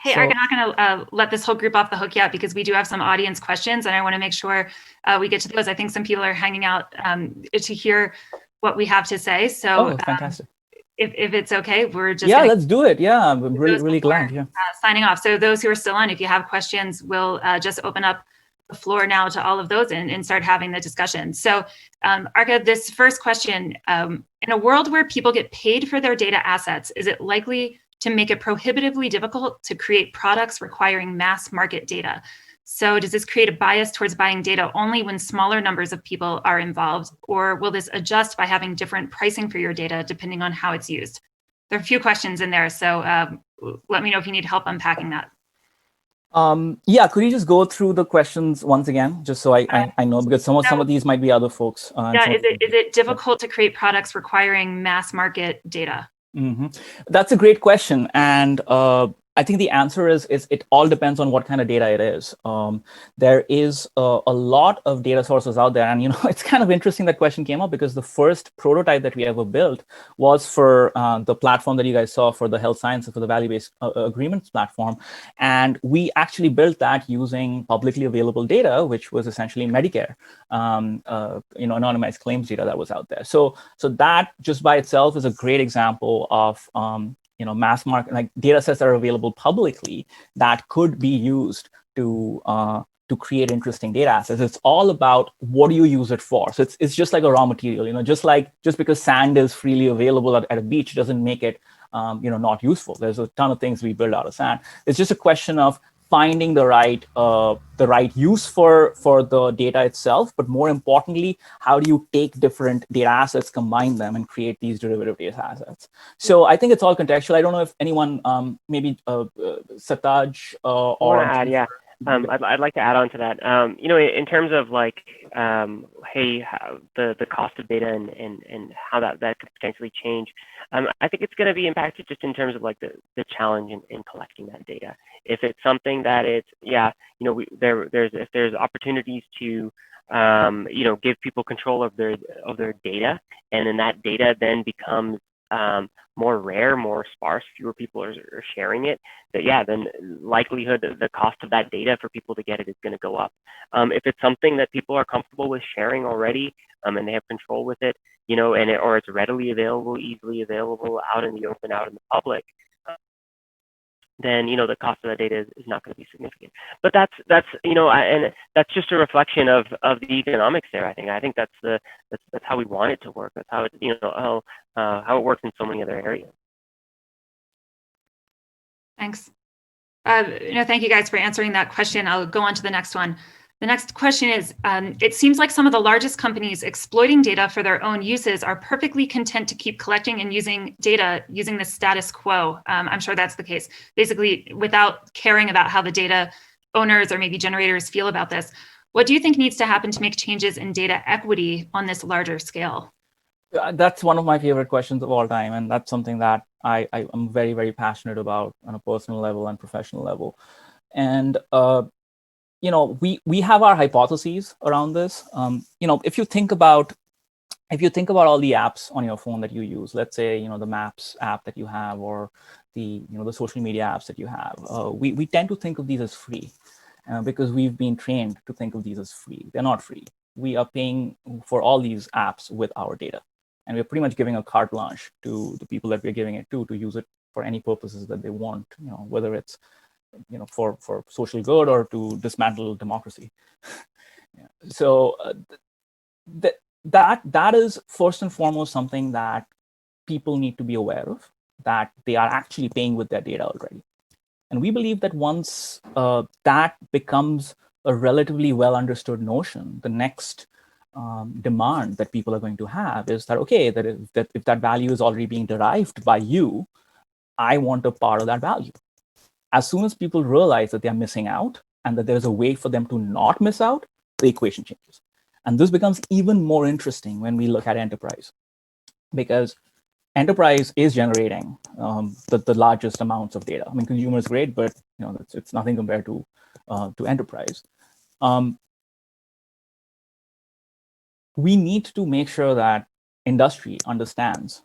Hey, Ark, I'm not going to let this whole group off the hook yet because we do have some audience questions, and I want to make sure we get to those. I think some people are hanging out to hear what we have to say. So, fantastic. If it's okay, we're just let's do it. Yeah, I'm really glad. Yeah. Signing off. So those who are still on, if you have questions, we'll just open up the floor now to all of those and start having the discussion. So, Arka, this first question, in a world where people get paid for their data assets, is it likely to make it prohibitively difficult to create products requiring mass market data? So does this create a bias towards buying data only when smaller numbers of people are involved, or will this adjust by having different pricing for your data depending on how it's used? There are a few questions in there, so let me know if you need help unpacking that. Yeah, could you just go through the questions once again, just so I know, because some of these might be other folks. Yeah, is it difficult to create products requiring mass market data? Mm-hmm. That's a great question, and I think the answer is it all depends on what kind of data it is. There is a lot of data sources out there, and it's kind of interesting that question came up because the first prototype that we ever built was for the platform that you guys saw for the health sciences, for the value-based agreements platform, and we actually built that using publicly available data, which was essentially Medicare, anonymized claims data that was out there. So that just by itself is a great example of mass market, like data sets that are available publicly that could be used to create interesting data assets. It's all about what do you use it for. So it's just like a raw material, just because sand is freely available at a beach doesn't make it not useful. There's a ton of things we build out of sand. It's just a question of finding the right use for the data itself, but more importantly, how do you take different data assets, combine them, and create these derivative data assets? So I think it's all contextual. I don't know if anyone, maybe Sataj or I want to add, yeah. I'd like to add on to that. In terms of like, the cost of data and how that could potentially change. I think it's going to be impacted just in terms of like the challenge in collecting that data. If it's something that it's, if there's opportunities to, give people control of their data, and then that data then becomes more rare, more sparse, fewer people are sharing it, then likelihood the cost of that data for people to get it is going to go up. If it's something that people are comfortable with sharing already, and they have control with it, or it's readily available, easily available, out in the open, out in the public, then the cost of that data is not going to be significant. But that's and that's just a reflection of the economics there. I think that's how we want it to work. That's how it how it works in so many other areas. Thanks. Thank you guys for answering that question. I'll go on to the next one. The next question is, it seems like some of the largest companies exploiting data for their own uses are perfectly content to keep collecting and using data using the status quo. I'm sure that's the case, basically without caring about how the data owners or maybe generators feel about this. What do you think needs to happen to make changes in data equity on this larger scale? That's one of my favorite questions of all time. And that's something that I am very, very passionate about on a personal level and professional level. And we have our hypotheses around this. If you think about all the apps on your phone that you use, let's say the Maps app that you have, or the the social media apps that you have, we tend to think of these as free because we've been trained to think of these as free. They're not free. We are paying for all these apps with our data, and we're pretty much giving a carte blanche to the people that we're giving it to use it for any purposes that they want. Whether it's for social good or to dismantle democracy. Yeah. So that is first and foremost something that people need to be aware of, that they are actually paying with their data already. And we believe that once that becomes a relatively well understood notion, the next demand that people are going to have is that, okay, that if that value is already being derived by you, I want a part of that value. As soon as people realize that they're missing out and that there's a way for them to not miss out, the equation changes. And this becomes even more interesting when we look at enterprise, because enterprise is generating the largest amounts of data. I mean, consumer is great, but it's nothing compared to enterprise. We need to make sure that industry understands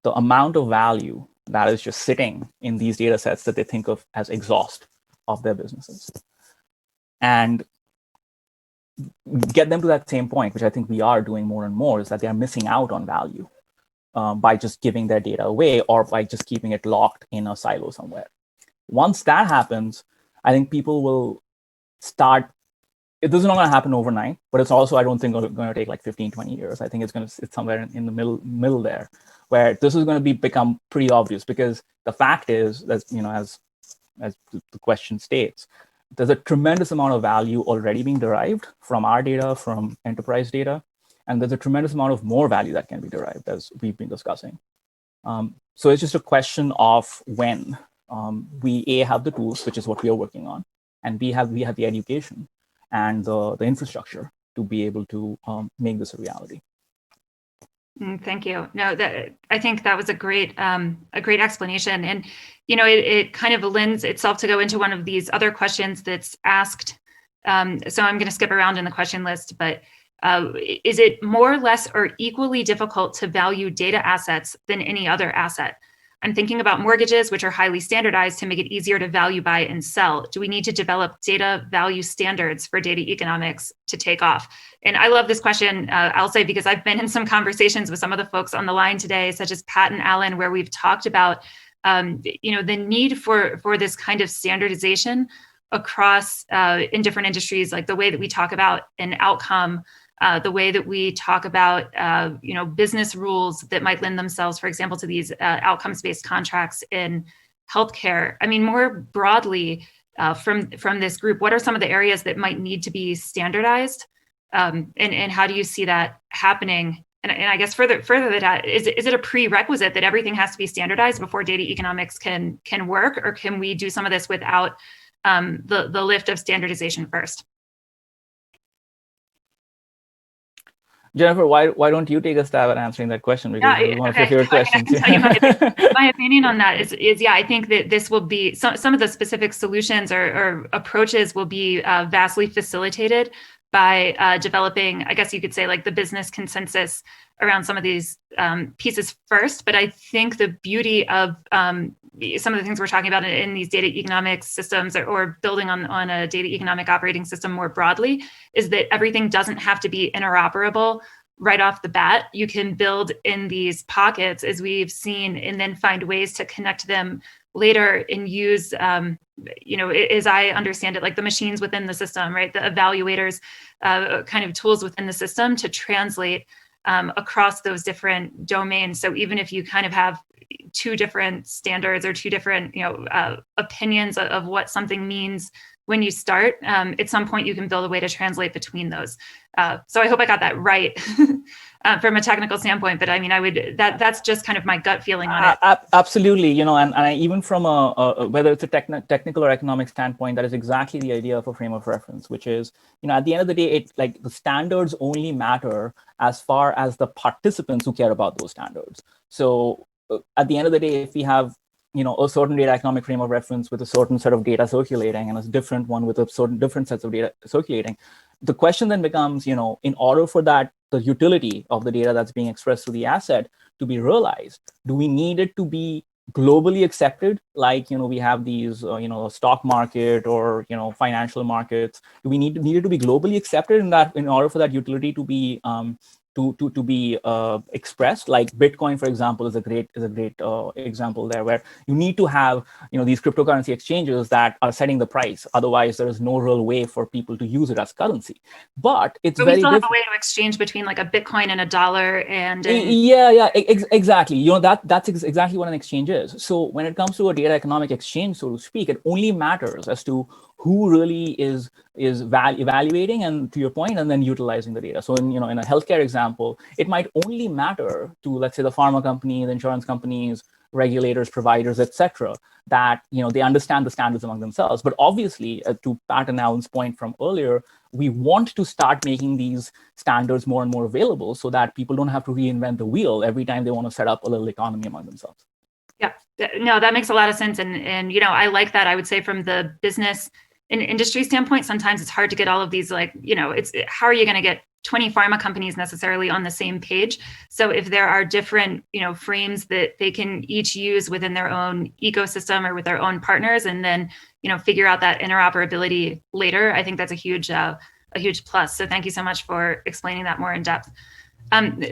the amount of value that is just sitting in these data sets that they think of as exhaust of their businesses. And get them to that same point, which I think we are doing more and more, is that they are missing out on value by just giving their data away or by just keeping it locked in a silo somewhere. Once that happens, I think people will start. This is not going to happen overnight, but it's also, I don't think, going to take like 15, 20 years. I think it's somewhere in the middle there, where this is going to become pretty obvious, because the fact is that, as the question states, there's a tremendous amount of value already being derived from our data, from enterprise data, and there's a tremendous amount of more value that can be derived, as we've been discussing. So it's just a question of when we A, have the tools, which is what we are working on, and B, we have the education and the infrastructure to be able to make this a reality. Thank you. No, I think that was a great explanation, and it kind of lends itself to go into one of these other questions that's asked. So I'm going to skip around in the question list, but is it more, less, or equally difficult to value data assets than any other asset? I'm thinking about mortgages, which are highly standardized to make it easier to value, buy, and sell. Do we need to develop data value standards for data economics to take off? And I love this question, I'll say, because I've been in some conversations with some of the folks on the line today, such as Pat and Alan, where we've talked about the need for this kind of standardization across in different industries, like the way that we talk about an outcome, the way that we talk about, business rules that might lend themselves, for example, to these outcomes-based contracts in healthcare. I mean, more broadly, from this group, what are some of the areas that might need to be standardized, and how do you see that happening? And I guess further to that, is it a prerequisite that everything has to be standardized before data economics can work, or can we do some of this without the lift of standardization first? Jennifer, why don't you take a stab at answering that question? Because it's one of your favorite questions. I can tell you my opinion on that is I think that this will be some of the specific solutions or approaches will be vastly facilitated by developing, I guess you could say, like the business consensus around some of these pieces first. But I think the beauty of some of the things we're talking about in these data economics systems, or building on a data economic operating system more broadly, is that everything doesn't have to be interoperable right off the bat. You can build in these pockets, as we've seen, and then find ways to connect them later and use, as I understand it, like the machines within the system, right? The evaluators, kind of tools within the system to translate across those different domains. So even if you kind of have two different standards or two different, opinions of what something means when you start, at some point you can build a way to translate between those. So I hope I got that right from a technical standpoint. But I mean, that's just kind of my gut feeling on it. Absolutely, and even from a whether it's a technical or economic standpoint, that is exactly the idea of a frame of reference, which is, at the end of the day, it's like the standards only matter as far as the participants who care about those standards. So at the end of the day, if we have a certain data economic frame of reference with a certain set of data circulating and a different one with a certain different sets of data circulating, the question then becomes, in order for that, the utility of the data that's being expressed to the asset to be realized, do we need it to be globally accepted? Like, we have these, stock market or, financial markets. Do we need it to be globally accepted in order for that utility to be to be expressed? Like Bitcoin, for example, is a great example there, where you need to have these cryptocurrency exchanges that are setting the price. Otherwise, there is no real way for people to use it as currency. But it's we still have a way to exchange between like a Bitcoin and a dollar, and exactly. That's exactly what an exchange is. So when it comes to a data economic exchange, so to speak, it only matters as to who really is evaluating, and to your point, and then utilizing the data. So in a healthcare example, it might only matter to, let's say, the pharma company, the insurance companies, regulators, providers, etc., that they understand the standards among themselves. But obviously, to Pat and Alan's point from earlier, we want to start making these standards more and more available so that people don't have to reinvent the wheel every time they want to set up a little economy among themselves. Yeah, no, that makes a lot of sense. And I like that. I would say from the business an industry standpoint, sometimes it's hard to get all of these, like, it's how are you going to get 20 pharma companies necessarily on the same page? So if there are different, frames that they can each use within their own ecosystem or with their own partners, and then, figure out that interoperability later, I think that's a huge plus. So thank you so much for explaining that more in depth.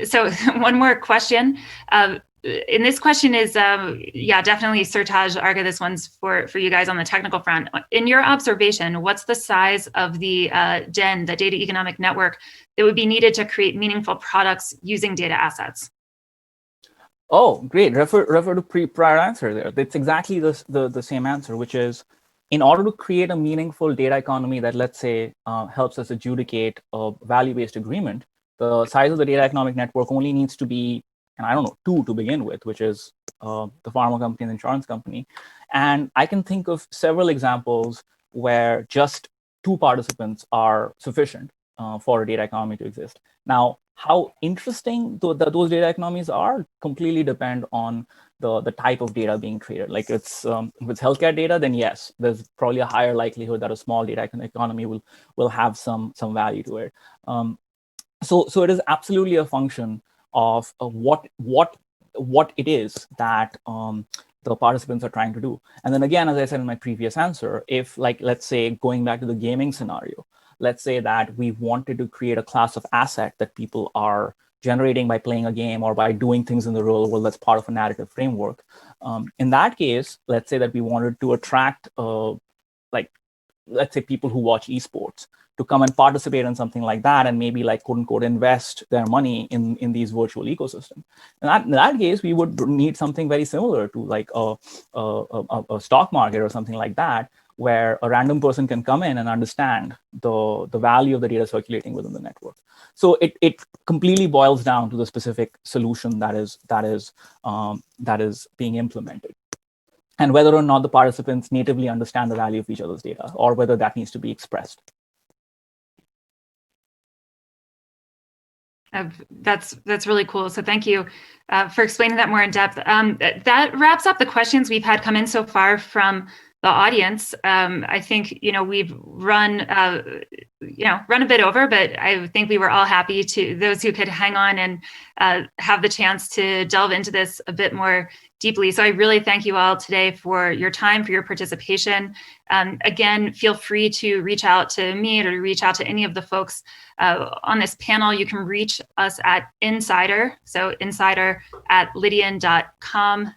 So one more question. And this question is, definitely Surtaj, Arka, this one's for you guys on the technical front. In your observation, what's the size of the DEN, the data economic network, that would be needed to create meaningful products using data assets? Oh, great. Refer to prior answer there. It's exactly the same answer, which is, in order to create a meaningful data economy that, let's say, helps us adjudicate a value-based agreement, the size of the data economic network only needs to be, and I don't know, 2 to begin with, which is the pharma company and the insurance company. And I can think of several examples where just 2 participants are sufficient for a data economy to exist. Now, how interesting those data economies are completely depend on the type of data being traded. Like if it's healthcare data, then yes, there's probably a higher likelihood that a small data economy will have some value to it. So it is absolutely a function of what it is that the participants are trying to do. And then again, as I said in my previous answer, if, like, let's say, going back to the gaming scenario, let's say that we wanted to create a class of asset that people are generating by playing a game or by doing things in the real world that's part of a narrative framework. In that case, let's say that we wanted to attract, let's say, people who watch esports to come and participate in something like that, and maybe, like, quote unquote, invest their money in these virtual ecosystems. In that case, we would need something very similar to, like, a stock market or something like that, where a random person can come in and understand the value of the data circulating within the network. So it completely boils down to the specific solution that is being implemented, and whether or not the participants natively understand the value of each other's data, or whether that needs to be expressed. That's really cool. So thank you for explaining that more in depth. That wraps up the questions we've had come in so far from the audience. I think we've run a bit over, but I think we were all happy to those who could hang on and have the chance to delve into this a bit more deeply. So I really thank you all today for your time, for your participation. Again, feel free to reach out to me or to reach out to any of the folks on this panel. You can reach us at Insider, so insider@lydian.com.